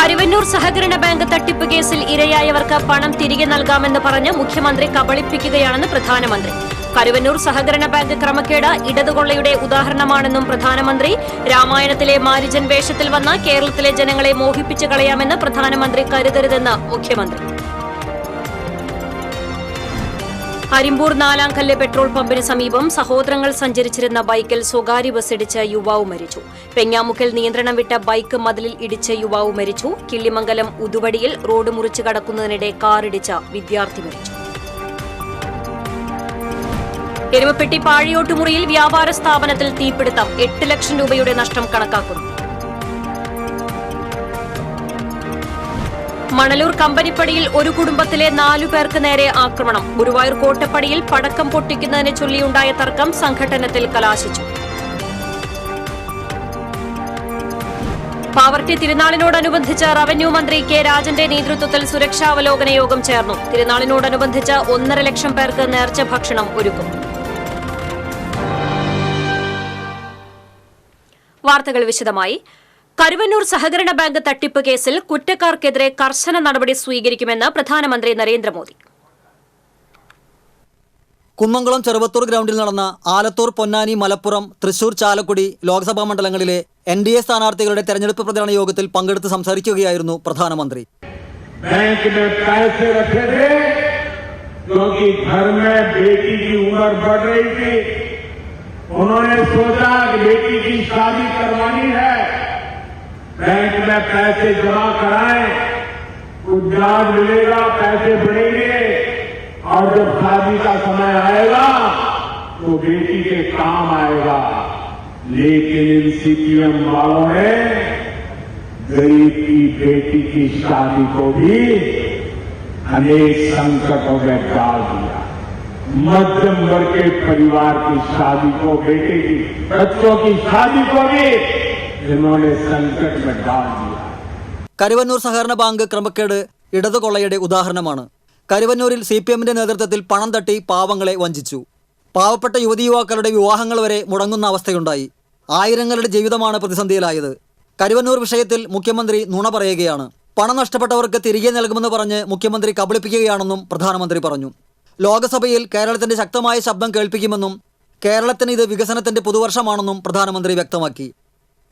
കരുവന്നൂർ സഹകരണ ബാങ്ക് തട്ടിപ്പ് കേസിൽ ഇരയായവർക്ക് പണം തിരികെ നൽകാമെന്ന് പറഞ്ഞ് മുഖ്യമന്ത്രി കബളിപ്പിക്കുകയാണെന്ന് പ്രധാനമന്ത്രി. കരുവന്നൂർ സഹകരണ ബാങ്ക് ക്രമക്കേട് ഇടതുകൊള്ളയുടെ ഉദാഹരണമാണെന്നും പ്രധാനമന്ത്രി. രാമായണത്തിലെ മാരിജൻ വേഷത്തിൽ വന്ന കേരളത്തിലെ ജനങ്ങളെ മോഹിപ്പിച്ചു കളയാമെന്ന് പ്രധാനമന്ത്രി കരുതരുതെന്ന് മുഖ്യമന്ത്രി. അരിമ്പൂർ നാലാംകല്ല് പെട്രോൾ പമ്പിന് സമീപം സഹോദരങ്ങൾ സഞ്ചരിച്ചിരുന്ന ബൈക്കിൽ സ്വകാര്യ ബസ്സിടിച്ച് യുവാവ് മരിച്ചു. പെഞ്ഞാമുക്കൽ നിയന്ത്രണം വിട്ട ബൈക്ക് മതിലിൽ ഇടിച്ച് യുവാവ് മരിച്ചു. കിള്ളിമംഗലം ഉതുവടിയിൽ റോഡ് മുറിച്ച് കടക്കുന്നതിനിടെ കാറിടിച്ച വിദ്യാർത്ഥി മരിച്ചു. എരുമപ്പെട്ടി പാഴിയോട്ടുമുറിയിൽ വ്യാപാര സ്ഥാപനത്തിൽ തീപിടുത്തം. 8 ലക്ഷം രൂപയുടെ നഷ്ടം കണക്കാക്കുന്നു. മണലൂർ കമ്പനിപ്പടിയിൽ ഒരു കുടുംബത്തിലെ 4 പേർക്ക് നേരെ ആക്രമണം. ഗുരുവായൂർ കോട്ടപ്പടിയിൽ പടക്കം പൊട്ടിക്കുന്നതിനെ ചൊല്ലിയുണ്ടായ തർക്കം സംഘട്ടനത്തിൽ കലാശിച്ചു. പാവർട്ടി തിരുനാളിനോടനുബന്ധിച്ച് റവന്യൂ മന്ത്രി കെ രാജന്റെ നേതൃത്വത്തിൽ സുരക്ഷാവലോകന യോഗം ചേർന്നു. തിരുനാളിനോടനുബന്ധിച്ച് 1.5 ലക്ഷം പേർക്ക് നേർച്ച ഭക്ഷണം ഒരുക്കും. വാർത്തകൾ വിശദമായി. കരുവന്നൂർ സഹകരണ ബാങ്ക് തട്ടിപ്പ് കേസിൽ കുറ്റക്കാർക്കെതിരെ കർശന നടപടി സ്വീകരിക്കുമെന്ന് പ്രധാനമന്ത്രി നരേന്ദ്രമോദി. കുന്നംകുളം ചെറുവത്തൂർ ഗ്രൗണ്ടിൽ നടന്ന ആലത്തൂർ, പൊന്നാനി, മലപ്പുറം, തൃശൂർ, ചാലക്കുടി ലോക്സഭാ മണ്ഡലങ്ങളിലെ NDA സ്ഥാനാർത്ഥികളുടെ തെരഞ്ഞെടുപ്പ് പ്രചരണ യോഗത്തിൽ പങ്കെടുത്ത് സംസാരിക്കുകയായിരുന്നു പ്രധാനമന്ത്രി. बैंक में पैसे जमा कराएं, कुछ ब्याज मिलेगा, पैसे बढ़ेंगे और जब शादी का समय आएगा तो बेटी के काम आएगा. लेकिन इन CPM वालों ने गरीब की बेटी की शादी को भी अनेक संकटों में डाल दिया. मध्यम वर्ग के परिवार की शादी को, बेटे की, बच्चों की शादी को भी കരുവന്നൂർ സഹകരണ ബാങ്ക് ക്രമക്കേട് ഇടതുകൊള്ളയുടെ ഉദാഹരണമാണ്. കരുവന്നൂരിൽ CPMന്റെ നേതൃത്വത്തിൽ പണം തട്ടി പാവങ്ങളെ വഞ്ചിച്ചു. പാവപ്പെട്ട യുവതീയുവാക്കളുടെ വിവാഹങ്ങൾ വരെ മുടങ്ങുന്ന അവസ്ഥയുണ്ടായി. ആയിരങ്ങളുടെ ജീവിതമാണ് പ്രതിസന്ധിയിലായത്. കരുവന്നൂർ വിഷയത്തിൽ മുഖ്യമന്ത്രി നുണ പറയുകയാണ്. പണം നഷ്ടപ്പെട്ടവർക്ക് തിരികെ നൽകുമെന്ന് പറഞ്ഞ് മുഖ്യമന്ത്രി കബളിപ്പിക്കുകയാണെന്നും പ്രധാനമന്ത്രി പറഞ്ഞു. ലോക്സഭയിൽ കേരളത്തിന്റെ ശക്തമായ ശബ്ദം കേൾപ്പിക്കുമെന്നും കേരളത്തിന് ഇത് വികസനത്തിന്റെ പുതുവർഷമാണെന്നും പ്രധാനമന്ത്രി വ്യക്തമാക്കി.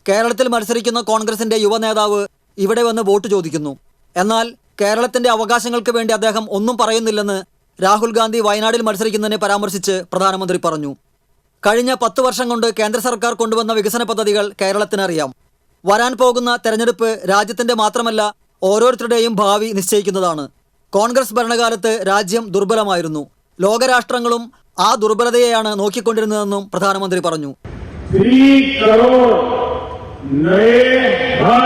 കേരളത്തിൽ മത്സരിക്കുന്ന കോൺഗ്രസിന്റെ യുവ നേതാവ് ഇവിടെ വന്ന് വോട്ട് ചോദിക്കുന്നു. എന്നാൽ കേരളത്തിന്റെ അവകാശങ്ങൾക്ക് വേണ്ടി അദ്ദേഹം ഒന്നും പറയുന്നില്ലെന്ന് രാഹുൽ ഗാന്ധി വയനാട്ടിൽ മത്സരിക്കുന്നതിനെ പരാമർശിച്ച് പ്രധാനമന്ത്രി പറഞ്ഞു. കഴിഞ്ഞ 10 വർഷം കൊണ്ട് കേന്ദ്ര സർക്കാർ കൊണ്ടുവന്ന വികസന പദ്ധതികൾ കേരളത്തിനറിയാം. വരാൻ പോകുന്ന തെരഞ്ഞെടുപ്പ് രാജ്യത്തിന്റെ മാത്രമല്ല ഓരോരുത്തരുടെയും ഭാവി നിശ്ചയിക്കുന്നതാണ്. കോൺഗ്രസ് ഭരണകാലത്ത് രാജ്യം ദുർബലമായിരുന്നു. ലോകരാഷ്ട്രങ്ങളും ആ ദുർബലതയെയാണ് നോക്കിക്കൊണ്ടിരുന്നതെന്നും പ്രധാനമന്ത്രി പറഞ്ഞു. नए घर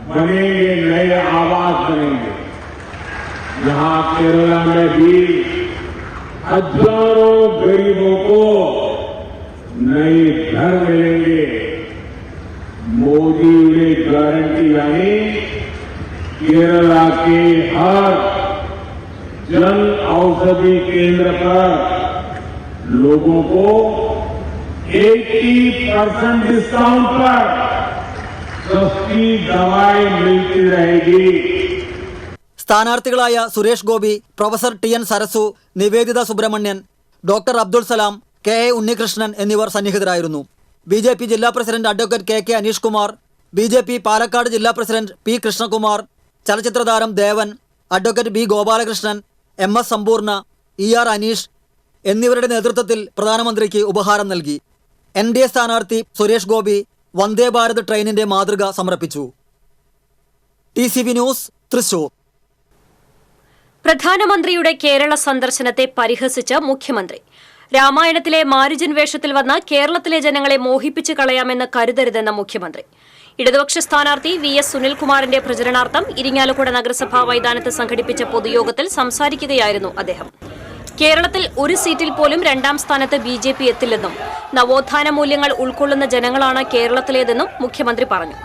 बनेंगे, नए आवास बनेंगे. यहाँ केरला में भी हजारों गरीबों को नए घर मिलेंगे. मोदी ने गारंटी यानी केरला के हर जन औषधि केंद्र पर लोगों को 80% डिस्काउंट पर सस्ती दवाई मिलती रहेगी. സ്ഥാനാർത്ഥികളായ Suresh Gopi, professor TN Sarasu, Niveditha Subrahmanyan, doctor Abdul Salam, KA Unnikrishnan എന്നിവർ സന്നിഹിതരായിരുന്നു. BJP ജില്ലാ president advocate KK Aneesh Kumar, BJP Palakkad ജില്ലാ പ്രസിഡന്റ് P കൃഷ്ണകുമാർ, ചലച്ചിത്ര താരം Devan, advocate B Gopalakrishnan, MS Sampoorna, ER Aneesh എന്നിവരുടെ നേതൃത്വത്തിൽ പ്രധാനമന്ത്രിക്ക് ഉപഹാരം നൽകി. NDA സ്ഥാനാർത്ഥി സുരേഷ് ഗോപി വന്ദേ ഭാരത് ട്രെയിനിന്റെ മാതൃക സമർപ്പിച്ചു. TCV news, Thrissur. പ്രധാനമന്ത്രിയുടെ കേരള സന്ദർശനത്തെ പരിഹസിച്ച മുഖ്യമന്ത്രി. രാമായണത്തിലെ മാരിജൻ വേഷത്തിൽ വന്ന കേരളത്തിലെ ജനങ്ങളെ മോഹിപ്പിച്ചു കളയാമെന്ന് കരുതരുതെന്ന മുഖ്യമന്ത്രി. ഇടതുപക്ഷ സ്ഥാനാർത്ഥി VS സുനിൽകുമാറിന്റെ പ്രചരണാർത്ഥം ഇരിങ്ങാലക്കുട നഗരസഭാ മൈതാനത്ത് സംഘടിപ്പിച്ച പൊതുയോഗത്തിൽ സംസാരിക്കുകയായിരുന്നു അദ്ദേഹം. കേരളത്തിൽ ഒരു സീറ്റിൽ പോലും 2ാം സ്ഥാനത്ത് BJP എത്തില്ലെന്നും നവോത്ഥാന മൂല്യങ്ങൾ ഉൾക്കൊള്ളുന്ന ജനങ്ങളാണ് കേരളത്തിലേതെന്നും മുഖ്യമന്ത്രി പറഞ്ഞു.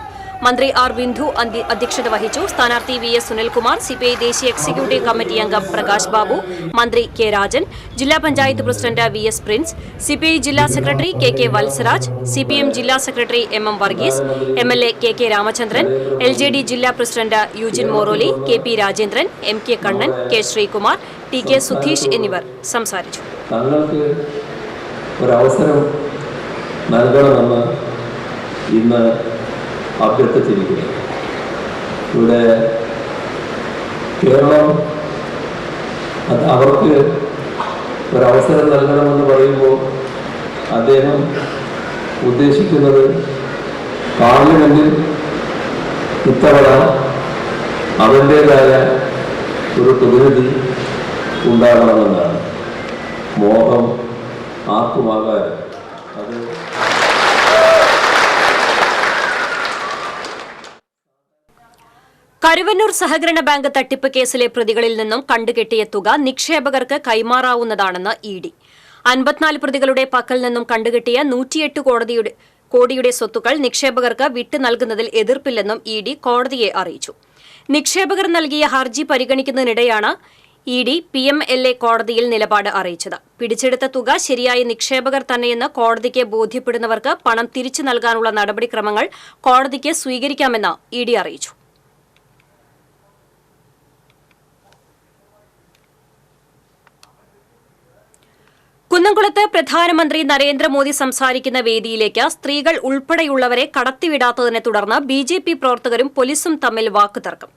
മന്ത്രി ആർ ബിന്ദു അധ്യക്ഷത വഹിച്ചു. സ്ഥാനാർത്ഥി VS സുനിൽകുമാർ, CPI ദേശീയ എക്സിക്യൂട്ടീവ് കമ്മിറ്റി അംഗം പ്രകാശ് ബാബു, മന്ത്രി കെ രാജൻ, ജില്ലാ panchayat president VS Prince, CPI ജില്ലാ സെക്രട്ടറി KK വത്സരാജ്, CPM ജില്ലാ secretary MM Varghese, MLA KK Ramachandran, LJD ജില്ലാ പ്രസിഡന്റ് യൂജിൻ മോറോലി, KP Rajendran, MK Kannan, K Sreekumar, TK Sudheesh എന്നിവർ സംസാരിച്ചു. തങ്ങൾക്ക് ഒരവസരം നൽകണമെന്ന് ഇന്ന് അഭ്യർത്ഥിച്ചിരിക്കുന്നു. ഇവിടെ കേരളം അവർക്ക് ഒരവസരം നൽകണമെന്ന് പറയുമ്പോൾ അദ്ദേഹം ഉദ്ദേശിക്കുന്നത് പാർലമെന്റിൽ ഇത്തവണ അവരുടേതായ ഒരു പ്രതിനിധി ഉണ്ടാകണമെന്നാണ്. മോഹം ആർക്കുമാകാൻ അത് കരുവന്നൂർ സഹകരണ ബാങ്ക് തട്ടിപ്പ് കേസിലെ പ്രതികളിൽ നിന്നും കണ്ടുകെട്ടിയ തുക നിക്ഷേപകർക്ക് കൈമാറാവുന്നതാണെന്ന് ED. 54 പ്രതികളുടെ പക്കൽ നിന്നും കണ്ടുകെട്ടിയ 108 കോടിയുടെ സ്വത്തുക്കൾ നിക്ഷേപകർക്ക് വിട്ടു നൽകുന്നതിൽ എതിർപ്പില്ലെന്നും ED കോടതിയെ അറിയിച്ചു. നിക്ഷേപകർ നൽകിയ ഹർജി പരിഗണിക്കുന്നതിനിടെയാണ് ED PMLA കോടതിയിൽ നിലപാട് അറിയിച്ചത്. പിടിച്ചെടുത്ത തുക ശരിയായ നിക്ഷേപകർ തന്നെയെന്ന് കോടതിക്ക് ബോധ്യപ്പെടുന്നവർക്ക് പണം തിരിച്ചു നൽകാനുള്ള നടപടിക്രമങ്ങൾ കോടതിക്ക് സ്വീകരിക്കാമെന്ന് ED അറിയിച്ചു. കുന്നംകുളത്ത് പ്രധാനമന്ത്രി നരേന്ദ്രമോദി സംസാരിക്കുന്ന വേദിയിലേക്ക് സ്ത്രീകൾ ഉൾപ്പെടെയുള്ളവരെ കടത്തിവിടാത്തതിനെ തുടർന്ന് BJP പ്രവർത്തകരും പോലീസും തമ്മിൽ വാക്കുതർക്കം.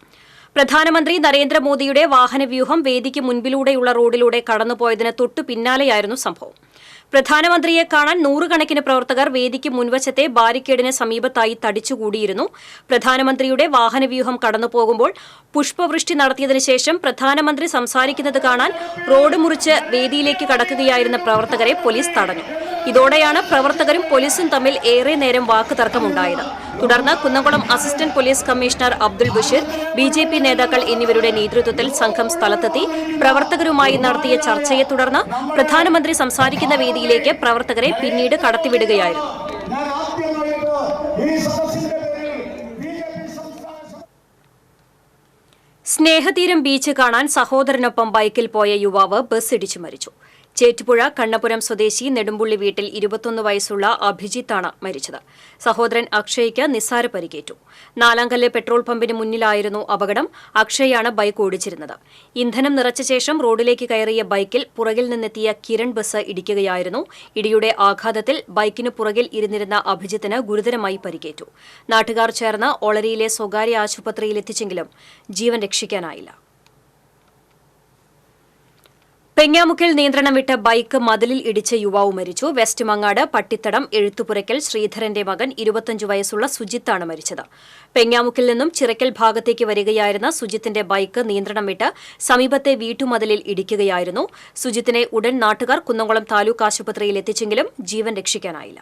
പ്രധാനമന്ത്രി നരേന്ദ്രമോദിയുടെ വാഹനവ്യൂഹം വേദിക്ക് മുൻപിലൂടെയുള്ള റോഡിലൂടെ കടന്നുപോയതിന് തൊട്ടു പിന്നാലെയായിരുന്നു സംഭവം. പ്രധാനമന്ത്രിയെ കാണാൻ നൂറുകണക്കിന് പ്രവർത്തകർ വേദിക്ക് മുൻവശത്തെ ബാരിക്കേഡിന് സമീപത്തായി തടിച്ചുകൂടിയിരുന്നു. പ്രധാനമന്ത്രിയുടെ വാഹനവ്യൂഹം കടന്നുപോകുമ്പോൾ പുഷ്പവൃഷ്ടി നടത്തിയതിനു ശേഷം പ്രധാനമന്ത്രി സംസാരിക്കുന്നത് കാണാൻ റോഡ് മുറിച്ച് വേദിയിലേക്ക് കടക്കുകയായിരുന്ന പ്രവർത്തകരെ പോലീസ് തടഞ്ഞു. ഇതോടെയാണ് പ്രവർത്തകരും പോലീസും തമ്മിൽ ഏറെ നേരം വാക്കുതർക്കമുണ്ടായത്. തുടർന്ന് Kunnamkulam assistant police commissioner Abdul Basheer, BJP നേതാക്കൾ എന്നിവരുടെ നേതൃത്വത്തിൽ സംഘം സ്ഥലത്തെത്തി പ്രവർത്തകരുമായി നടത്തിയ ചർച്ചയെ തുടർന്ന് പ്രധാനമന്ത്രി സംസാരിക്കുന്ന വേദിയിലേക്ക് പ്രവർത്തകരെ പിന്നീട് കടത്തിവിടുകയായിരുന്നു. സ്നേഹതീരം ബീച്ച് കാണാൻ സഹോദരനൊപ്പം ബൈക്കിൽ പോയ യുവാവ് ബസ് ഇടിച്ചു മരിച്ചു. ചേറ്റുപുഴ കണ്ണപുരം സ്വദേശി നെടുമ്പുള്ളി വീട്ടിൽ 21 വയസ്സുള്ള അഭിജിത്താണ് മരിച്ചത്. സഹോദരൻ അക്ഷയ്ക്ക് നിസ്സാര പരിക്കേറ്റു. നാലാങ്കല്ല് പെട്രോൾ പമ്പിന് മുന്നിലായിരുന്നു അപകടം. അക്ഷയാണ് ബൈക്ക് ഓടിച്ചിരുന്നത്. ഇന്ധനം നിറച്ച ശേഷം റോഡിലേക്ക് കയറിയ ബൈക്കിൽ പുറകിൽ നിന്നെത്തിയ കിരൺ ബസ് ഇടിക്കുകയായിരുന്നു. ഇടിയുടെ ആഘാതത്തിൽ ബൈക്കിന് പുറകിൽ ഇരുന്നിരുന്ന അഭിജിത്തിന് ഗുരുതരമായി പരിക്കേറ്റു. നാട്ടുകാർ ചേർന്ന് ഒളരിയിലെ സ്വകാര്യ ആശുപത്രിയിലെത്തിച്ചെങ്കിലും ജീവൻ രക്ഷിക്കാനായില്ല. പെങ്ങാമുക്കിൽ നിയന്ത്രണം വിട്ട ബൈക്ക് മതിലിൽ ഇടിച്ച യുവാവ് മരിച്ചു. വെസ്റ്റ് മങ്ങാട് പട്ടിത്തടം എഴുത്തുപുരയ്ക്കൽ ശ്രീധരന്റെ മകൻ 25 വയസ്സുള്ള സുജിത്താണ് മരിച്ചത്. പെങ്ങാമുക്കിൽ നിന്നും ചിറക്കൽ ഭാഗത്തേക്ക് വരികയായിരുന്ന സുജിത്തിന്റെ ബൈക്ക് നിയന്ത്രണം വിട്ട് സമീപത്തെ വീട്ടുമതിലിൽ ഇടിക്കുകയായിരുന്നു. സുജിത്തിനെ ഉടൻ നാട്ടുകാർ കുന്നംകുളം താലൂക്ക് ആശുപത്രിയിൽ എത്തിച്ചെങ്കിലും ജീവൻ രക്ഷിക്കാനായില്ല.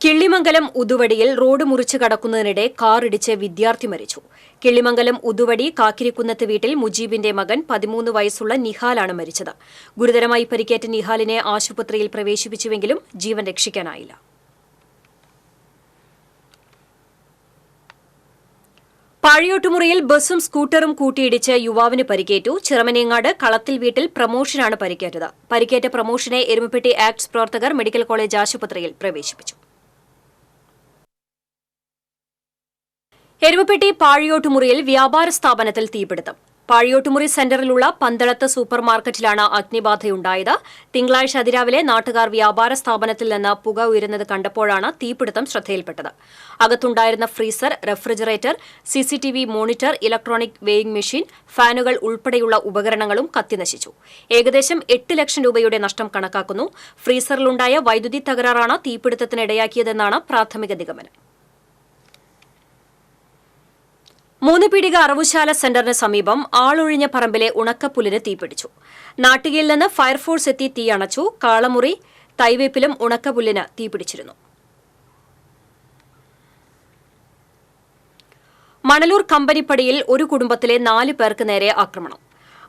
കിള്ളിമംഗലം ഉതുവടിയിൽ റോഡ് മുറിച്ച് കടക്കുന്നതിനിടെ കാറിടിച്ച് വിദ്യാർത്ഥി മരിച്ചു. കിള്ളിമംഗലം ഉതുവടി കാക്കിരിക്കുന്നത്ത് വീട്ടിൽ മുജീബിന്റെ മകൻ 13 വയസ്സുള്ള നിഹാലാണ് മരിച്ചത്. ഗുരുതരമായി പരിക്കേറ്റ നിഹാലിനെ ആശുപത്രിയിൽ പ്രവേശിപ്പിച്ചുവെങ്കിലും ജീവൻ രക്ഷിക്കാനായില്ല. പാഴിയോട്ടുമുറിയിൽ ബസും സ്കൂട്ടറും കൂട്ടിയിടിച്ച് യുവാവിന് പരിക്കേറ്റു. ചിറമനേങ്ങാട് കളത്തിൽ വീട്ടിൽ പ്രമോഷനാണ് പരിക്കേറ്റത്. പരിക്കേറ്റ പ്രമോഷനെ എരുമപ്പെട്ടി ആക്ട്സ് പ്രവർത്തകർ മെഡിക്കൽ കോളേജ് ആശുപത്രിയിൽ പ്രവേശിപ്പിച്ചു. എരുമപ്പെട്ടി പാഴിയോട്ടുമുറിയിൽ വ്യാപാര സ്ഥാപനത്തിൽ തീപിടുത്തം. പാഴിയോട്ടുമുറി സെന്ററിലുള്ള പന്തളത്ത് സൂപ്പർ മാർക്കറ്റിലാണ് അഗ്നിബാധയുണ്ടായത്. തിങ്കളാഴ്ച അതിരാവിലെ നാട്ടുകാർ വ്യാപാര സ്ഥാപനത്തിൽ നിന്ന് പുക ഉയരുന്നത് കണ്ടപ്പോഴാണ് തീപിടുത്തം ശ്രദ്ധയിൽപ്പെട്ടത്. അകത്തുണ്ടായിരുന്ന freezer, refrigerator, CCTV monitor, electronic weighing machine, ഫാനുകൾ ഉൾപ്പെടെയുള്ള ഉപകരണങ്ങളും കത്തിനശിച്ചു. ഏകദേശം 8 ലക്ഷം രൂപയുടെ നഷ്ടം കണക്കാക്കുന്നു. ഫ്രീസറിലുണ്ടായ വൈദ്യുതി തകരാറാണ് തീപിടുത്തത്തിനിടയാക്കിയതെന്നാണ് പ്രാഥമിക നിഗമനം. മൂന്നുപീടിക അറവുശാല സെന്ററിന് സമീപം ആളൊഴിഞ്ഞ പറമ്പിലെ ഉണക്കപ്പുല്ലിന് തീപിടിച്ചു. നാട്ടികയിൽ നിന്ന് ഫയർഫോഴ്സ് എത്തി തീയണച്ചു. കാളമുറി തൈവേപ്പിലും ഉണക്കപ്പുല്ലിന് തീപിടിച്ചിരുന്നു. മണലൂർ കമ്പനിപ്പടിയിൽ ഒരു കുടുംബത്തിലെ 4 പേർക്ക് നേരെ ആക്രമണം.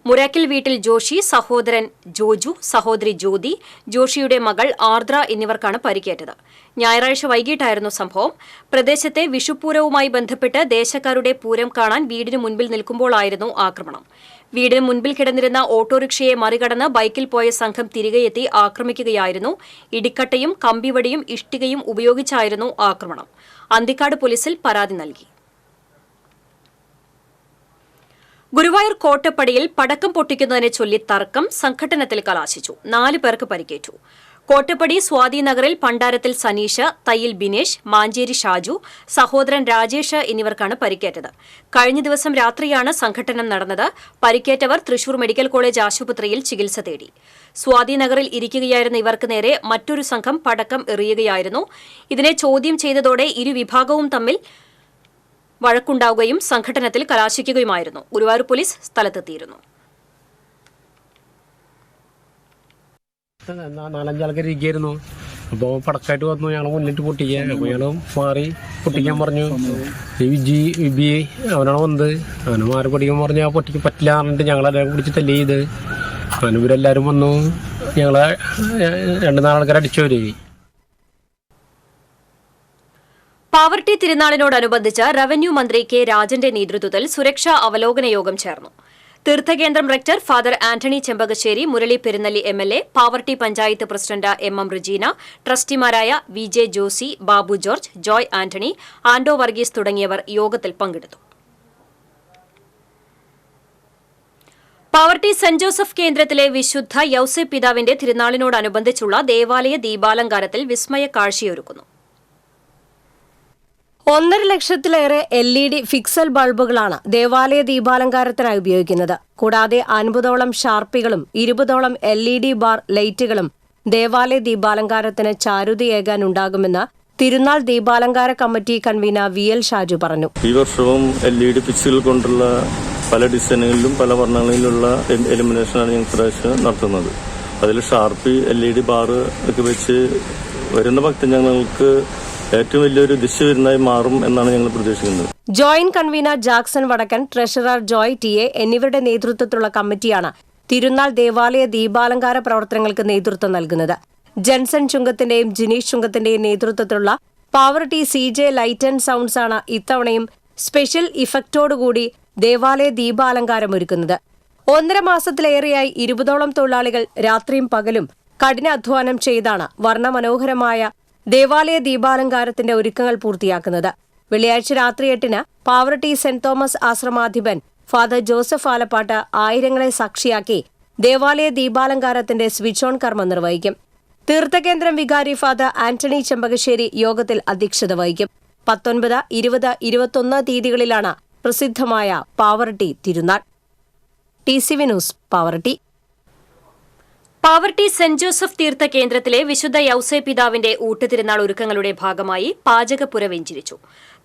മുരാക്കിൽ വീട്ടിൽ ജോഷി, സഹോദരൻ ജോജു, സഹോദരി ജ്യോതി, ജോഷിയുടെ മകൾ ആർദ്ര എന്നിവർക്കാണ് പരിക്കേറ്റത്. ഞായറാഴ്ച വൈകിട്ടായിരുന്നു സംഭവം. പ്രദേശത്തെ വിഷുപ്പൂരവുമായി ബന്ധപ്പെട്ട് ദേശക്കാരുടെ പൂരം കാണാൻ വീടിന് മുൻപിൽ നിൽക്കുമ്പോഴായിരുന്നു ആക്രമണം. വീടിന് മുൻപിൽ കിടന്നിരുന്ന ഓട്ടോറിക്ഷയെ മറികടന്ന് ബൈക്കിൽ പോയ സംഘം തിരികെയെത്തി ആക്രമിക്കുകയായിരുന്നു. ഇടിക്കട്ടയും കമ്പിവടിയും ഇഷ്ടികയും ഉപയോഗിച്ചായിരുന്നു ആക്രമണം. അന്തിക്കാട് പോലീസിൽ പരാതി നൽകി. ഗുരുവായൂർ കോട്ടപ്പടിയിൽ പടക്കം പൊട്ടിക്കുന്നതിനെ ചൊല്ലി തർക്കം സംഘട്ടനത്തിൽ കലാശിച്ചു. 4 പേർക്ക് പരിക്കേറ്റു. കോട്ടപ്പടി സ്വാതി നഗറിൽ പണ്ടാരത്തിൽ സനീഷ്, തയ്യിൽ ബിനേഷ്, മാഞ്ചേരി ഷാജു, സഹോദരൻ രാജേഷ് എന്നിവർക്കാണ് പരിക്കേറ്റത്. കഴിഞ്ഞ ദിവസം രാത്രിയാണ് സംഘട്ടനം നടന്നത്. പരിക്കേറ്റവർ തൃശൂർ മെഡിക്കൽ കോളേജ് ആശുപത്രിയിൽ ചികിത്സ തേടി. സ്വാതി നഗറിൽ ഇരിക്കുകയായിരുന്ന ഇവർക്ക് നേരെ മറ്റൊരു സംഘം പടക്കം എറിയുകയായിരുന്നു. ഇതിനെ ചോദ്യം ചെയ്തതോടെ ഇരുവിഭാഗവും തമ്മിൽ വഴക്കുണ്ടാവുകയും സംഘട്ടനത്തിൽ കലാശിക്കുകയുമായിരുന്നു. ഗുരുവായൂർ പോലീസ് സ്ഥലത്തെത്തിയിരുന്നു. 4-5 ആൾക്കാർ ഇരിക്കായിരുന്നു. അപ്പോൾ പടക്കായിട്ട് വന്നു. ഞങ്ങൾ മുന്നിട്ട് പൊട്ടിക്കാൻ. അപ്പോൾ ഞങ്ങൾ മാറി പൊട്ടിക്കാൻ പറഞ്ഞു. വിബി അവനാണ് വന്നത്. അവന് മാറി പൊട്ടിക്കാൻ പറഞ്ഞു. ആ പൊട്ടിക്കാൻ പറ്റില്ല എന്നിട്ട് ഞങ്ങളെല്ലാം പിടിച്ച് തല്ലി ചെയ്ത്. അവന് ഇവരെല്ലാവരും വന്നു. ഞങ്ങളെ 2-4 ആൾക്കാർ അടിച്ചവര്. പാവർട്ടി തിരുനാളിനോടനുബന്ധിച്ച് റവന്യൂ മന്ത്രി കെ രാജന്റെ നേതൃത്വത്തിൽ സുരക്ഷാ അവലോകന യോഗം ചേർന്നു. തീർത്ഥകേന്ദ്രം rector father Antony Chempakassery, Murali Perunnalli MLA, Pavaratty panchayat president M Rejeena, ട്രസ്റ്റിമാരായ VJ ജോസി, ബാബു ജോർജ്, ജോയ് ആന്റണി, ആൻഡോ വർഗീസ് തുടങ്ങിയവർ യോഗത്തിൽ പങ്കെടുത്തു. പാവർട്ടി സെന്റ് ജോസഫ് കേന്ദ്രത്തിലെ വിശുദ്ധ യൗസേപ്പ് പിതാവിന്റെ തിരുനാളിനോടനുബന്ധിച്ചുള്ള ദേവാലയ ദീപാലങ്കാരത്തിൽ വിസ്മയ കാഴ്ചയൊരുക്കുന്നു. 1.5 ലക്ഷത്തിലേറെ LED ഫിക്സൽ ബൾബുകളാണ് ദേവാലയ ദീപാലങ്കാരത്തിനായി ഉപയോഗിക്കുന്നത്. കൂടാതെ 50ഓളം ഷാർപ്പികളും 20ഓളം LED ബാർ ലൈറ്റുകളും ദേവാലയ ദീപാലങ്കാരത്തിന് ചാരുതയേകാനുണ്ടാകുമെന്ന് തിരുനാൾ ദീപാലങ്കാര കമ്മിറ്റി കൺവീനർ VL ഷാജു പറഞ്ഞു. ഈ വർഷവും LED പിക്സൽ കൊണ്ടുള്ള പല ഡിസൈനുകളിലും പല വർണ്ണങ്ങളിലുള്ള എലിമിനേഷനാണ് ഞങ്ങൾ പ്രാവശ്യം നടത്തുന്നത്. അതിൽ ഷാർപ്പി LED ബാർ ഒക്കെ വെച്ച് വരുന്ന ഭക്തജനങ്ങൾക്ക് ഏറ്റവും വലിയൊരു ദിശവിരുന്നായി മാറും എന്നാണ് ഞങ്ങൾ പ്രതീക്ഷിക്കുന്നത്. ജോയിന്റ് കൺവീനർ ജാക്സൺ വടക്കൻ, ട്രഷറർ ജോയ് TA എന്നിവരുടെ നേതൃത്വത്തിലുള്ള കമ്മിറ്റിയാണ് തിരുനാൾ ദേവാലയ ദീപാലങ്കാര പ്രവർത്തനങ്ങൾക്ക് നേതൃത്വം നൽകുന്നത്. ജൻസൺ ചുങ്കത്തിന്റെയും ജിനീഷ് ചുങ്കത്തിന്റെയും നേതൃത്വത്തിലുള്ള Pavaratty CJ light and sounds ആണ് ഇത്തവണയും സ്പെഷ്യൽ ഇഫക്റ്റോടുകൂടി ദേവാലയ ദീപാലങ്കാരം ഒരുക്കുന്നത്. 1.5 മാസത്തിലേറെയായി 20ഓളം തൊഴിലാളികൾ രാത്രിയും പകലും കഠിനാധ്വാനം ചെയ്താണ് വർണ്ണമനോഹരമായ ദേവാലയ ദീപാലങ്കാരത്തിന്റെ ഒരുക്കങ്ങൾ പൂർത്തിയാക്കുന്നത്. വെള്ളിയാഴ്ച രാത്രി 8-ന് പാവർട്ടി സെന്റ് തോമസ് ആശ്രമാധിപൻ ഫാദർ ജോസഫ് ആലപ്പാട്ട് ആയിരങ്ങളെ സാക്ഷിയാക്കി ദേവാലയ ദീപാലങ്കാരത്തിന്റെ സ്വിച്ച് ഓൺ കർമ്മം നിർവഹിക്കും. തീർത്ഥകേന്ദ്രം വികാരി ഫാദർ ആന്റണി ചെമ്പകശ്ശേരി യോഗത്തിൽ അധ്യക്ഷത വഹിക്കും. 19, 20, 21 തീയതികളിലാണ് പ്രസിദ്ധമായ പാവർട്ടി തിരുനാൾ. TCV news, Pavaratty. Pavaratty Saint Joseph തീർത്ഥ കേന്ദ്രത്തിലെ വിശുദ്ധ യൗസേപ്പ് പിതാവിന്റെ ഊട്ടുതിരുനാൾ ഒരുക്കങ്ങളുടെ ഭാഗമായി പാചകപ്പുര വെഞ്ചിരിച്ചു.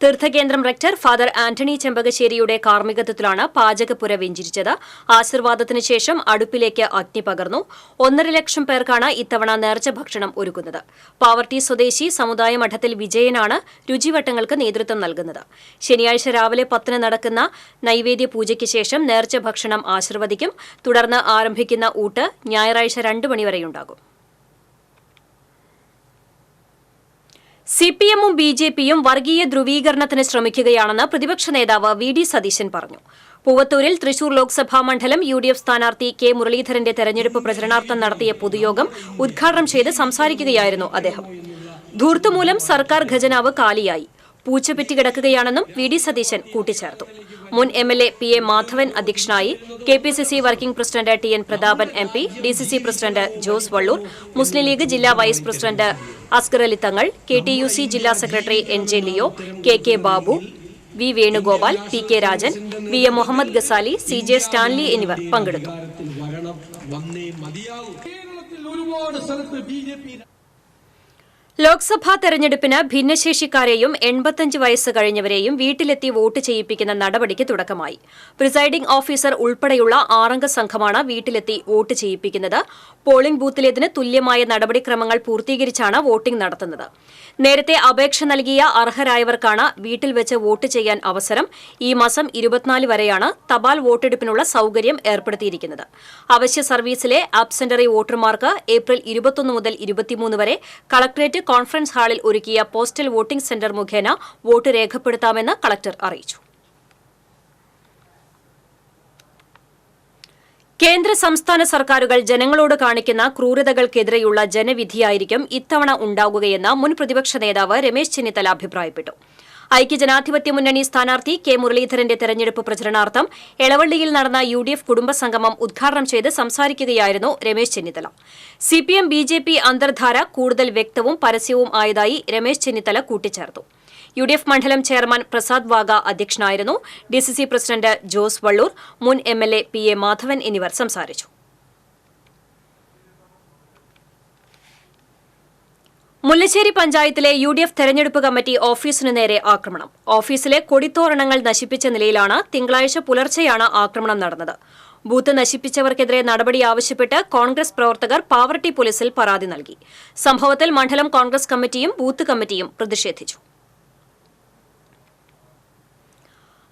തീർത്ഥകേന്ദ്രം റെക്ടർ ഫാദർ ആന്റണി ചെമ്പകശ്ശേരിയുടെ കാർമ്മികത്വത്തിലാണ് പാചകപ്പുര വെഞ്ചിരിച്ചത്. ആശീർവാദത്തിന് ശേഷം അടുപ്പിലേക്ക് അഗ്നി പകർന്നു. 1.5 ലക്ഷം പേർക്കാണ് ഇത്തവണ നേർച്ച ഭക്ഷണം ഒരുക്കുന്നത്. പാവർട്ടി സ്വദേശി സമുദായ മഠത്തിൽ വിജയനാണ് രുചിവട്ടങ്ങൾക്ക് നേതൃത്വം നൽകുന്നത്. ശനിയാഴ്ച രാവിലെ 10-ന് നടക്കുന്ന നൈവേദ്യ പൂജയ്ക്ക് ശേഷം നേർച്ച ഭക്ഷണം ആശീർവദിക്കും. തുടർന്ന് ആരംഭിക്കുന്ന ഊട്ട് ഞായറാഴ്ച 2 മണിവരെയുണ്ടാകും. CPM-ഉം BJP-യും വർഗീയ ധ്രുവീകരണത്തിന് ശ്രമിക്കുകയാണെന്ന് പ്രതിപക്ഷ നേതാവ് VD സതീശൻ പറഞ്ഞു. പൂവത്തൂരിൽ തൃശൂർ ലോക്സഭാ മണ്ഡലം UDF സ്ഥാനാർത്ഥി K മുരളീധരന്റെ തെരഞ്ഞെടുപ്പ് പ്രചരണാർത്ഥം നടത്തിയ പൊതുയോഗം ഉദ്ഘാടനം ചെയ്ത് സംസാരിക്കുകയായിരുന്നു അദ്ദേഹം. ധൂർത്തുമൂലം സർക്കാർ ഖജനാവ് കാലിയായി, പൂച്ചപ്പെറ്റി കിടക്കുകയാണെന്നും VD സതീശൻ കൂട്ടിച്ചേർത്തു. മുൻ MLA PA മാധവൻ അധ്യക്ഷനായി. KPCC working president TN Prathapan MP, DCC president Jose Vallur, Muslim League ജില്ലാ vice president Asgar Ali Thangal, KTUC ജില്ലാ secretary NJ Leo, KK Babu, V Venugopal, PK Rajan, VM Muhammad Gazali, CJ Stanley എന്നിവർ പങ്കെടുത്തു. ലോക്സഭാ തെരഞ്ഞെടുപ്പിന് ഭിന്നശേഷിക്കാരെയും 85 വയസ്സ് കഴിഞ്ഞവരെയും വീട്ടിലെത്തി വോട്ട് ചെയ്യിപ്പിക്കുന്ന നടപടിക്ക് തുടക്കമായി. പ്രിസൈഡിംഗ് ഓഫീസർ ഉൾപ്പെടെയുള്ള 6 സംഘമാണ് വീട്ടിലെത്തി വോട്ട് ചെയ്യിപ്പിക്കുന്നത്. പോളിംഗ് ബൂത്തിലേതിന് തുല്യമായ നടപടിക്രമങ്ങൾ പൂർത്തീകരിച്ചാണ് വോട്ടിംഗ് നടത്തുന്നത്. നേരത്തെ അപേക്ഷ നൽകിയ അർഹരായവർക്കാണ് വീട്ടിൽ വെച്ച് വോട്ട് ചെയ്യാൻ അവസരം. ഈ മാസം 24 വരെയാണ് തപാൽ വോട്ടെടുപ്പിനുള്ള സൌകര്യം ഏർപ്പെടുത്തിയിരിക്കുന്നത്. അവശ്യ സർവീസിലെ ആബ്സെന്ററി വോട്ടർമാർക്ക് ഏപ്രിൽ 21 മുതൽ 23 വരെ കളക്ടറേറ്റ് കോൺഫറൻസ് ഹാളിൽ ഒരുക്കിയ പോസ്റ്റൽ വോട്ടിംഗ് സെന്റർ മുഖേന വോട്ട് രേഖപ്പെടുത്താമെന്ന് കളക്ടർ അറിയിച്ചു. കേന്ദ്ര സംസ്ഥാന സർക്കാരുകൾ ജനങ്ങളോട് കാണിക്കുന്ന ക്രൂരതകൾക്കെതിരെയുള്ള ജനവിധിയായിരിക്കും ഇത്തവണ ഉണ്ടാകുകയെന്ന് മുൻ പ്രതിപക്ഷ നേതാവ് രമേശ് ചെന്നിത്തല അഭിപ്രായപ്പെട്ടു. ഐക്യജനാധിപത്യ മുന്നണി സ്ഥാനാർത്ഥി കെ മുരളീധരന്റെ തെരഞ്ഞെടുപ്പ് പ്രചരണാർത്ഥം എളവള്ളിയിൽ നടന്ന UDF കുടുംബസംഗമം ഉദ്ഘാടനം ചെയ്ത് സംസാരിക്കുകയായിരുന്നു രമേശ് ചെന്നിത്തല. CPM BJP അന്തർധാര കൂടുതൽ വ്യക്തവും പരസ്യവും ആയതായി രമേശ് ചെന്നിത്തല കൂട്ടിച്ചേർത്തു. UDF മണ്ഡലം ചെയർമാൻ പ്രസാദ് വാഗ അധ്യക്ഷനായിരുന്നു. DCC പ്രസിഡന്റ് ജോസ് വള്ളൂർ, മുൻ MLA PA മാധവൻ എന്നിവർ സംസാരിച്ചു. മുല്ലശ്ശേരി പഞ്ചായത്തിലെ UDF തെരഞ്ഞെടുപ്പ് കമ്മിറ്റി ഓഫീസിനു നേരെ ആക്രമണം. ഓഫീസിലെ കൊടിത്തോരണങ്ങൾ നശിപ്പിച്ച നിലയിലാണ്. തിങ്കളാഴ്ച പുലർച്ചെയാണ് ആക്രമണം നടന്നത്. ബൂത്ത് നശിപ്പിച്ചവർക്കെതിരെ നടപടി ആവശ്യപ്പെട്ട് കോൺഗ്രസ് പ്രവർത്തകർ പാവറട്ടി പോലീസിൽ പരാതി നൽകി. സംഭവത്തിൽ മണ്ഡലം കോൺഗ്രസ് കമ്മിറ്റിയും ബൂത്ത് കമ്മിറ്റിയും പ്രതിഷേധിച്ചു.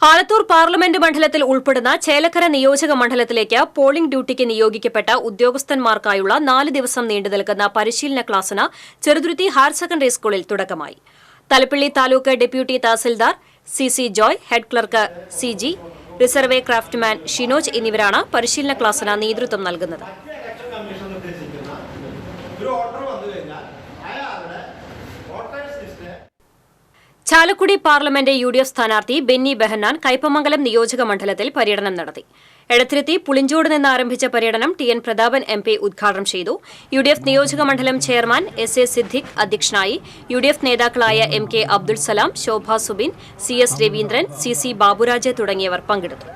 ആലത്തൂർ പാർലമെന്റ് മണ്ഡലത്തിൽ ഉൾപ്പെടുന്ന ചേലക്കര നിയോജക മണ്ഡലത്തിലേക്ക് പോളിംഗ് ഡ്യൂട്ടിക്ക് നിയോഗിക്കപ്പെട്ട ഉദ്യോഗസ്ഥന്മാർക്കായുള്ള 4 ദിവസം നീണ്ടുനിൽക്കുന്ന പരിശീലന ക്ലാസിന് ചെറുതുരുത്തി ഹയർ സെക്കൻഡറി സ്കൂളിൽ തുടക്കമായി. Thalappilly taluk deputy tahsildar CC Joy, head clerk CG, resurvey craftsman Shinoj എന്നിവരാണ് പരിശീലന ക്ലാസിന് നേതൃത്വം നൽകുന്നത്. ചാലക്കുടി പാർലമെന്റ് UDF സ്ഥാനാർത്ഥി ബെന്നി ബെഹന്നാൻ കയ്പമംഗലം നിയോജക മണ്ഡലത്തിൽ പര്യടനം നടത്തി. എടത്തിരുത്തി പുളിഞ്ചോട് നിന്ന് ആരംഭിച്ച പര്യടനം TN പ്രതാപൻ MP ഉദ്ഘാടനം ചെയ്തു. UDF നിയോജക മണ്ഡലം ചെയർമാൻ SA സിദ്ദിഖ് അധ്യക്ഷനായി. UDF നേതാക്കളായ MK അബ്ദുൾ സലാം, ശോഭ സുബിൻ, CS രവീന്ദ്രൻ, CC ബാബുരാജ് തുടങ്ങിയവർ പങ്കെടുത്തു.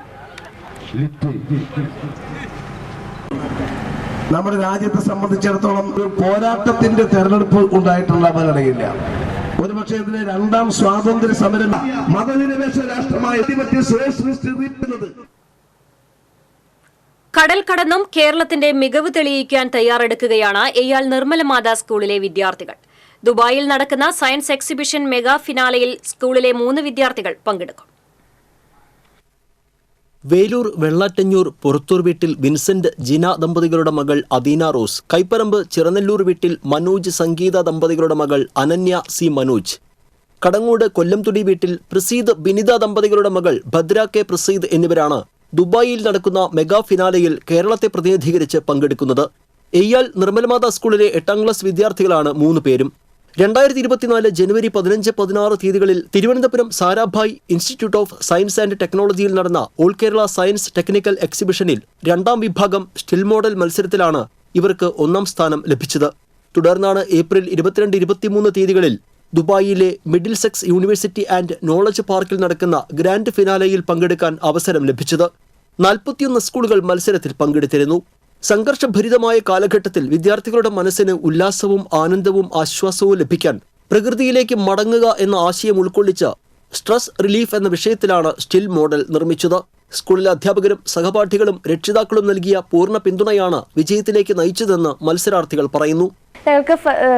നമ്മുടെ രാജ്യത്തെ സംബന്ധിച്ചിടത്തോളം ഒരു പോരാട്ടത്തിന്റെ തെരഞ്ഞെടുപ്പ് ഉണ്ടായിട്ടുള്ളവരില്ല. ഒരുപക്ഷെ ഇതിലെ 2ാം സ്വാതന്ത്ര്യ സമരം മതനിരപേക്ഷ രാഷ്ട്രമായ കടൽ കടന്നും കേരളത്തിന്റെ മികവ് തെളിയിക്കാൻ തയ്യാറെടുക്കുകയാണ് എയ്യാൾ നിർമ്മലമാതാ സ്കൂളിലെ വിദ്യാർത്ഥികൾ. ദുബായിൽ നടക്കുന്ന സയൻസ് എക്സിബിഷൻ മെഗാ ഫിനാലയിൽ സ്കൂളിലെ 3 വിദ്യാർത്ഥികൾ പങ്കെടുക്കും. വേലൂർ വെള്ളാറ്റഞ്ഞൂർ പുറത്തൂർ വീട്ടിൽ വിൻസെന്റ് ജിന ദമ്പതികളുടെ മകൾ അദീന റോസ്, കൈപ്പറമ്പ് ചിറനെല്ലൂർ വീട്ടിൽ മനോജ് സംഗീത ദമ്പതികളുടെ മകൾ അനന്യ C മനോജ്, കടങ്ങോട് കൊല്ലംതുടി വീട്ടിൽ പ്രസീദ് ബിനിത ദമ്പതികളുടെ മകൾ ഭദ്ര K പ്രസീദ് എന്നിവരാണ് ദുബായിൽ നടക്കുന്ന മെഗാ ഫിനാലയിൽ കേരളത്തെ പ്രതിനിധീകരിച്ച് പങ്കെടുക്കുന്നത്. എയ്യാൾ നിർമ്മലമാതാ സ്കൂളിലെ 8ാം ക്ലാസ് വിദ്യാർത്ഥികളാണ് 3 പേരും. 2024 ജനുവരി 15-16 തീയതികളിൽ Thiruvananthapuram Sarabhai institute of science and ടെക്നോളജിയിൽ നടന്ന ഓൾ കേരള സയൻസ് ടെക്നിക്കൽ എക്സിബിഷനിൽ 2ാം വിഭാഗം സ്റ്റിൽ മോഡൽ മത്സരത്തിലാണ് ഇവർക്ക് 1ാം സ്ഥാനം ലഭിച്ചത്. തുടർന്നാണ് ഏപ്രിൽ 22-23 തീയതികളിൽ ദുബായിലെ middle sex university and knowledge പാർക്കിൽ നടക്കുന്ന ഗ്രാൻഡ് ഫിനാലയിൽ പങ്കെടുക്കാൻ അവസരം ലഭിച്ചത്. 41 സ്കൂളുകൾ മത്സരത്തിൽ പങ്കെടുത്തിരുന്നു. സംഘർഷഭരിതമായ കാലഘട്ടത്തിൽ വിദ്യാർത്ഥികളുടെ മനസ്സിന് ഉല്ലാസവും ആനന്ദവും ആശ്വാസവും ലഭിക്കാൻ പ്രകൃതിയിലേക്ക് മടങ്ങുക എന്ന ആശയം ഉൾക്കൊള്ളിച്ച് സ്ട്രെസ് റിലീഫ് എന്ന വിഷയത്തിലാണ് സ്റ്റിൽ മോഡൽ നിർമ്മിച്ചത്. സ്കൂളിലെ അധ്യാപകരും സഹപാഠികളും രക്ഷിതാക്കളും നൽകിയ പൂർണ്ണ പിന്തുണയാണ് വിജയത്തിലേക്ക് നയിച്ചതെന്ന് മത്സരാർത്ഥികൾ പറയുന്നു. ഞങ്ങൾക്ക്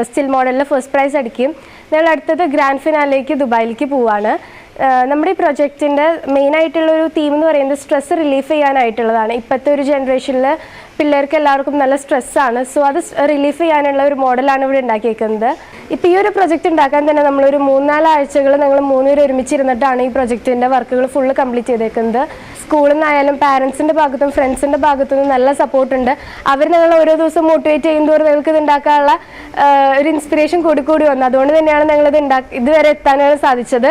സ്റ്റിൽ മോഡലിൽ ഫസ്റ്റ് പ്രൈസ് അടിക്കും. ഞങ്ങൾ അടുത്തത് ഗ്രാൻഡ് ഫിനാലേക്ക് ദുബായിലേക്ക് പോവാണ്. നമ്മുടെ ഈ പ്രൊജക്റ്റിൻ്റെ മെയിനായിട്ടുള്ളൊരു തീം എന്ന് പറയുന്നത് സ്ട്രെസ് റിലീഫ് ചെയ്യാനായിട്ടുള്ളതാണ്. ഇപ്പോഴത്തെ ഒരു ജനറേഷനിൽ പിള്ളേർക്ക് എല്ലാവർക്കും നല്ല സ്ട്രെസ്സാണ്. സോ അത് റിലീഫ് ചെയ്യാനുള്ള ഒരു മോഡലാണ് ഇവിടെ ഉണ്ടാക്കിയേക്കുന്നത്. ഇപ്പോൾ ഈ ഒരു പ്രൊജക്റ്റ് ഉണ്ടാക്കാൻ തന്നെ നമ്മളൊരു 3-4 ആഴ്ചകൾ ഞങ്ങൾ 3 പേര് ഒരുമിച്ചിരുന്നിട്ടാണ് ഈ പ്രൊജക്റ്റിൻ്റെ വർക്കുകൾ ഫുള്ള് കംപ്ലീറ്റ് ചെയ്തേക്കുന്നത്. സ്കൂളിൽ നിന്നായാലും പാരൻസിൻ്റെ ഭാഗത്തും ഫ്രണ്ട്സിൻ്റെ ഭാഗത്തുനിന്നും നല്ല സപ്പോർട്ടുണ്ട്. അവർ ഞങ്ങൾ ഓരോ ദിവസം മോട്ടിവേറ്റ് ചെയ്യുന്നതോറും ഞങ്ങൾക്ക് ഇത് ഉണ്ടാക്കാനുള്ള ഒരു ഇൻസ്പിറേഷൻ കൂടി വന്നു. അതുകൊണ്ട് തന്നെയാണ് ഞങ്ങളിത് ഇതുവരെ എത്താനാണ് സാധിച്ചത്.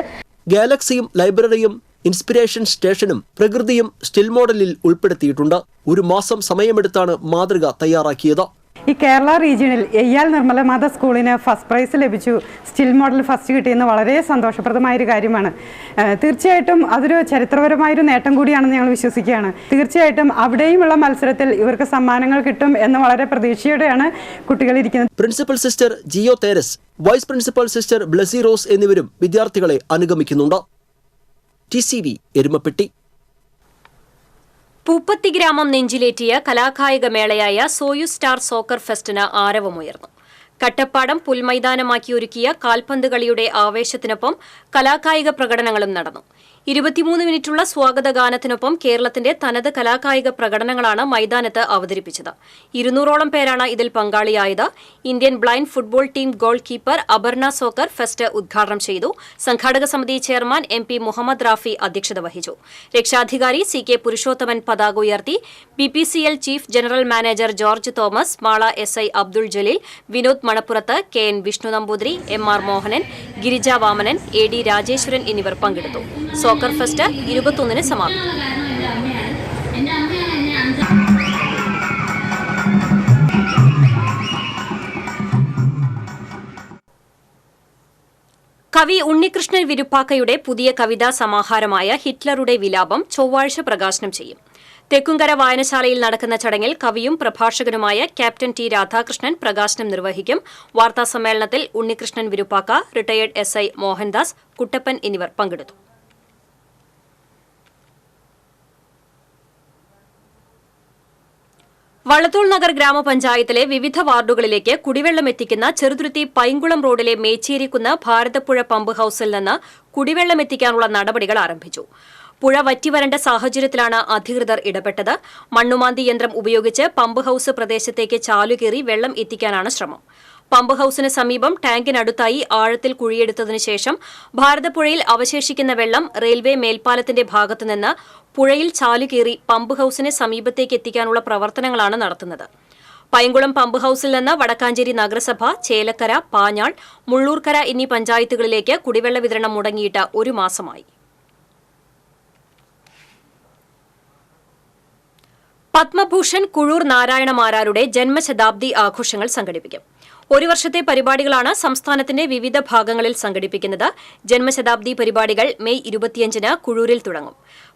ഗാലക്സിയും ലൈബ്രറിയും ഇൻസ്പിറേഷൻ സ്റ്റേഷനും പ്രകൃതിയും സ്റ്റിൽ മോഡലിൽ ഉൾപ്പെടുത്തിയിട്ടുണ്ട്. 1 മാസം സമയമെടുത്താണ് മാതൃക തയ്യാറാക്കിയത്. ഈ കേരള റീജിയണിൽ എയ്യാൽ നിർമ്മലമാത സ്കൂളിന് ഫസ്റ്റ് പ്രൈസ് ലഭിച്ചു, സ്റ്റിൽ മോഡൽ ഫസ്റ്റ് കിട്ടിയെന്ന് വളരെ സന്തോഷപ്രദമായൊരു കാര്യമാണ്. തീർച്ചയായിട്ടും അതൊരു ചരിത്രപരമായൊരു നേട്ടം കൂടിയാണെന്ന് ഞങ്ങൾ വിശ്വസിക്കുകയാണ്. തീർച്ചയായിട്ടും അവിടെയുമുള്ള മത്സരത്തിൽ ഇവർക്ക് സമ്മാനങ്ങൾ കിട്ടും എന്ന് വളരെ പ്രതീക്ഷയോടെയാണ് കുട്ടികൾ ഇരിക്കുന്നത്. Principal sister Jio Theres, vice principal sister Blessy Rose എന്നിവരും വിദ്യാർത്ഥികളെ അനുഗമിക്കുന്നുണ്ട്. TCV എരുമപ്പെട്ടി. പൂപ്പത്തി ഗ്രാമം നെഞ്ചിലേറ്റിയ കലാകായിക മേളയായ സോയു സ്റ്റാർ സോക്കർ ഫെസ്റ്റിന് ആരവമുയർന്നു. കട്ടപ്പാടം പുൽമൈതാനമാക്കി ഒരുക്കിയ കാൽപന്ത് കളിയുടെ ആവേശത്തിനൊപ്പം കലാകായിക പ്രകടനങ്ങളും നടന്നു. 23 മിനിറ്റുള്ള സ്വാഗതഗാനത്തിനൊപ്പം കേരളത്തിന്റെ തനത് കലാകായിക പ്രകടനങ്ങളാണ് മൈതാനത്ത് അവതരിപ്പിച്ചത്. 200ഓളം പേരാണ് ഇതിൽ പങ്കാളിയായത്. Indian blind football team goalkeeper Aparna soccer fest ഉദ്ഘാടനം ചെയ്തു. സംഘാടക സമിതി ചെയർമാൻ MP മുഹമ്മദ് റാഫി അധ്യക്ഷത വഹിച്ചു. രക്ഷാധികാരി CK പുരുഷോത്തമൻ പതാക ഉയർത്തി. BPCL chief general manager George Thomas, Mala SI Abdul Jaleel, Vinod മണപ്പുറത്ത്, KN Vishnu Namboothiri, MR Mohanan, Girija Vamanan, AD Rajeswaran എന്നിവർ പങ്കെടുത്തു. സോക്കർ ഫെസ്റ്റ് 21-ന് സമാപിക്കും. കവി ഉണ്ണികൃഷ്ണൻ വിരുപ്പാക്കയുടെ പുതിയ കവിതാ സമാഹാരമായ ഹിറ്റ്ലറുടെ വിലാപം ചൊവ്വാഴ്ച പ്രകാശനം ചെയ്യും. തെക്കുംകര വായനശാലയിൽ നടക്കുന്ന ചടങ്ങിൽ കവിയും പ്രഭാഷകനുമായ ക്യാപ്റ്റൻ T രാധാകൃഷ്ണൻ പ്രകാശനം നിർവഹിക്കും. വാർത്താസമ്മേളനത്തിൽ ഉണ്ണികൃഷ്ണൻ വിരുപ്പാക്ക, റിട്ടയേർഡ് SI മോഹൻദാസ്, കുട്ടപ്പൻ എന്നിവർ പങ്കെടുത്തു. വള്ളത്തോൾ നഗർ ഗ്രാമപഞ്ചായത്തിലെ വിവിധ വാർഡുകളിലേക്ക് കുടിവെള്ളം എത്തിക്കുന്ന ചെറുതുരുത്തി പൈങ്കുളം റോഡിലെ മേച്ചേരിക്കുന്ന് ഭാരതപ്പുഴ പമ്പ് ഹൌസിൽ നിന്ന് കുടിവെള്ളം എത്തിക്കാനുള്ള നടപടികൾ ആരംഭിച്ചു. പുഴ വറ്റിവരേണ്ട സാഹചര്യത്തിലാണ് അധികൃതർ ഇടപെട്ടത്. മണ്ണുമാന്തി യന്ത്രം ഉപയോഗിച്ച് പമ്പ് ഹൌസ് പ്രദേശത്തേക്ക് ചാലുകീറി വെള്ളം എത്തിക്കാനാണ് ശ്രമം. പമ്പ് ഹൌസിന് സമീപം ടാങ്കിനടുത്തായി ആഴത്തിൽ കുഴിയെടുത്തതിനു ശേഷം ഭാരതപ്പുഴയിൽ അവശേഷിക്കുന്ന വെള്ളം റെയിൽവേ മേൽപ്പാലത്തിന്റെ ഭാഗത്തുനിന്ന് പുഴയിൽ ചാലുകീറി പമ്പ് ഹൌസിന് സമീപത്തേക്ക് എത്തിക്കാനുള്ള പ്രവർത്തനങ്ങളാണ് നടത്തുന്നത്. പൈങ്കുളം പമ്പ് ഹൌസിൽ നിന്ന് വടക്കാഞ്ചേരി നഗരസഭ, ചേലക്കര, പാഞ്ഞാൾ, മുള്ളൂർക്കര എന്നീ പഞ്ചായത്തുകളിലേക്ക് കുടിവെള്ള വിതരണം മുടങ്ങിയിട്ട് 1 മാസമായി. പത്മഭൂഷൺ കുഴൂർ നാരായണ മാരാരുടെ ജന്മശതാബ്ദി ആഘോഷങ്ങൾ സംഘടിപ്പിക്കും. 1 വർഷത്തെ പരിപാടികളാണ് സംസ്ഥാനത്തിന്റെ വിവിധ ഭാഗങ്ങളിൽ സംഘടിപ്പിക്കുന്നത്. ജന്മശതാബ്ദി പരിപാടികൾ മെയ് 25-ന് കുഴൂരിൽ തുടങ്ങും.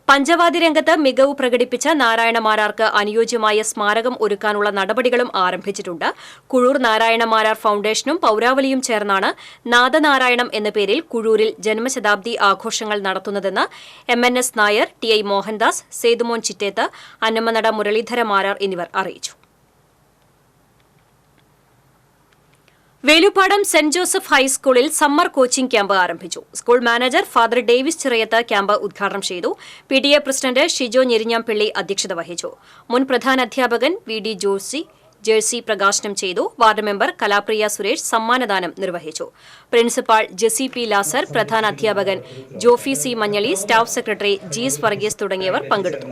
പഞ്ചവാദ്യ രംഗത്ത് മികവ് പ്രകടിപ്പിച്ച നാരായണ മാരാർക്ക് അനുയോജ്യമായ സ്മാരകം ഒരുക്കാനുള്ള നടപടികളും ആരംഭിച്ചിട്ടുണ്ട്. കുഴൂർ നാരായണ മാരാർ ഫൌണ്ടേഷനും പൌരാവലിയും ചേർന്നാണ് നാദനാരായണം എന്ന പേരിൽ കുഴൂരിൽ ജന്മശതാബ്ദി ആഘോഷങ്ങൾ നടത്തുന്നതെന്ന് MNS നായർ, TI മോഹൻദാസ്, സേതുമോൻ ചിറ്റേത്ത്, അന്നമനട മുരളീധര മാരാർ എന്നിവർ അറിയിച്ചു. വേലുപ്പാടം സെന്റ് ജോസഫ് ഹൈസ്കൂളിൽ സമ്മർ കോച്ചിംഗ് ക്യാമ്പ് ആരംഭിച്ചു. School manager father Davis Chirayath camp ഉദ്ഘാടനം ചെയ്തു. PTA പ്രസിഡന്റ് ഷിജോ ഞെരിഞ്ഞാംപിള്ളി അധ്യക്ഷത വഹിച്ചു. മുൻ പ്രധാനാധ്യാപകൻ VD ജോസി ജേഴ്സി പ്രകാശനം ചെയ്തു. വാർഡ് മെമ്പർ കലാപ്രിയ സുരേഷ് സമ്മാനദാനം നിർവഹിച്ചു. പ്രിൻസിപ്പാൾ ജെസി P ലാസർ, പ്രധാനാധ്യാപകൻ Jofy C Manjaly, staff secretary Jees Varghese തുടങ്ങിയവർ പങ്കെടുത്തു.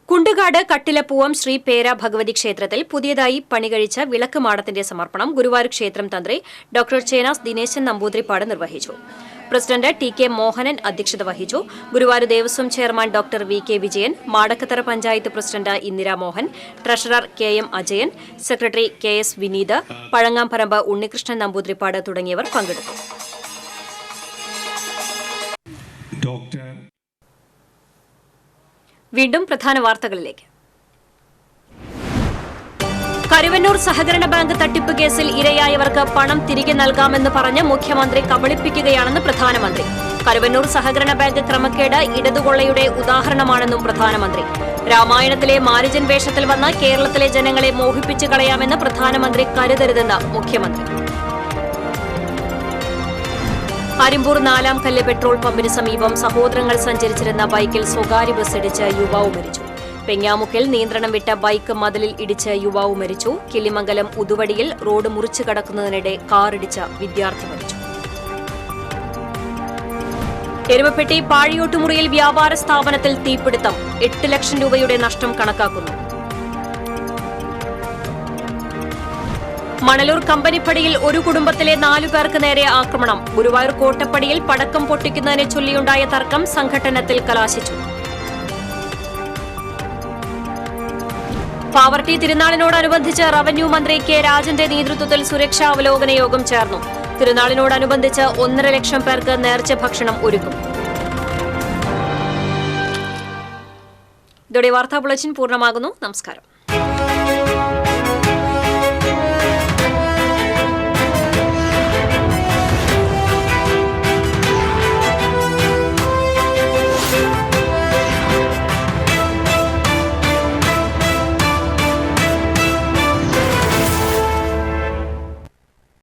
കുണ്ടുകാട് കട്ടിലപ്പൂവം ശ്രീ പേര ഭഗവതി ക്ഷേത്രത്തിൽ പുതിയതായി പണികഴിച്ച വിളക്ക് മാടത്തിന്റെ സമർപ്പണം ഗുരുവായൂർ ക്ഷേത്രം തന്ത്രി ഡോക്ടർ ചേനാസ് ദിനേശൻ നമ്പൂതിരിപ്പാട് നിർവഹിച്ചു. പ്രസിഡന്റ് TK മോഹനൻ അധ്യക്ഷത വഹിച്ചു. Guruvayur Devaswom chairman doctor VK Vijayan, Madakkathara panchayat president Indira Mohan, treasurer KM Ajayan, secretary KS Vineeth, Pazhangamparambu Unnikrishnan Namboothiripad തുടങ്ങിയവർ പങ്കെടുത്തു. വീണ്ടും പ്രധാന വാർത്തകളിലേക്ക്. കരുവന്നൂർ സഹകരണ ബാങ്ക് തട്ടിപ്പ് കേസിൽ ഇരയായവർക്ക് പണം തിരികെ നൽകാമെന്ന് പറഞ്ഞ് മുഖ്യമന്ത്രി കബളിപ്പിക്കുകയാണെന്ന് പ്രധാനമന്ത്രി. കരുവന്നൂർ സഹകരണ ബാങ്ക് ക്രമക്കേട് ഇടതുകൊള്ളയുടെ ഉദാഹരണമാണെന്നും പ്രധാനമന്ത്രി. രാമായണത്തിലെ മാരിജൻ വേഷത്തിൽ വന്ന കേരളത്തിലെ ജനങ്ങളെ മോഹിപ്പിച്ചു കളയാമെന്ന് പ്രധാനമന്ത്രി കരുതരുതെന്ന് മുഖ്യമന്ത്രി. അരിമ്പൂർ 4-ാം കല്ല് പെട്രോൾ പമ്പിന് സമീപം സഹോദരങ്ങൾ സഞ്ചരിച്ചിരുന്ന ബൈക്കിൽ സ്വകാര്യ ബസ് ഇടിച്ച് യുവാവ് മരിച്ചു. പെങ്ങാമുക്കിൽ നിയന്ത്രണം വിട്ട ബൈക്ക് മതിലിൽ ഇടിച്ച് യുവാവ് മരിച്ചു. കിളിമംഗലം ഉതുവടിയിൽ റോഡ് മുറിച്ചു കടക്കുന്നതിനിടെ കാറിടിച്ച വിദ്യാർത്ഥി മരിച്ചു. എരുമപ്പെട്ടി പാഴിയോട്ടുമുറിയിൽ വ്യാപാര സ്ഥാപനത്തിൽ തീപിടുത്തം. 8 ലക്ഷം രൂപയുടെ നഷ്ടം കണക്കാക്കുന്നു. മണലൂർ കമ്പനിപ്പടിയിൽ ഒരു കുടുംബത്തിലെ 4 പേർക്ക് നേരെ ആക്രമണം. ഗുരുവായൂർ കോട്ടപ്പടിയിൽ പടക്കം പൊട്ടിക്കുന്നതിനെ ചൊല്ലിയുണ്ടായ തർക്കം സംഘട്ടനത്തിൽ കലാശിച്ചു. പാവർട്ടി തിരുനാളിനോടനുബന്ധിച്ച് റവന്യൂ മന്ത്രി കെ രാജന്റെ നേതൃത്വത്തിൽ സുരക്ഷാ അവലോകന യോഗം ചേർന്നു. തിരുനാളിനോടനുബന്ധിച്ച് 1.5 ലക്ഷം പേർക്ക് നേർച്ച ഭക്ഷണം ഒരുക്കും. ഇതോടെ വാർത്താ ബുള്ളറ്റിൻ പൂർണ്ണമാകുന്നു. നമസ്കാരം.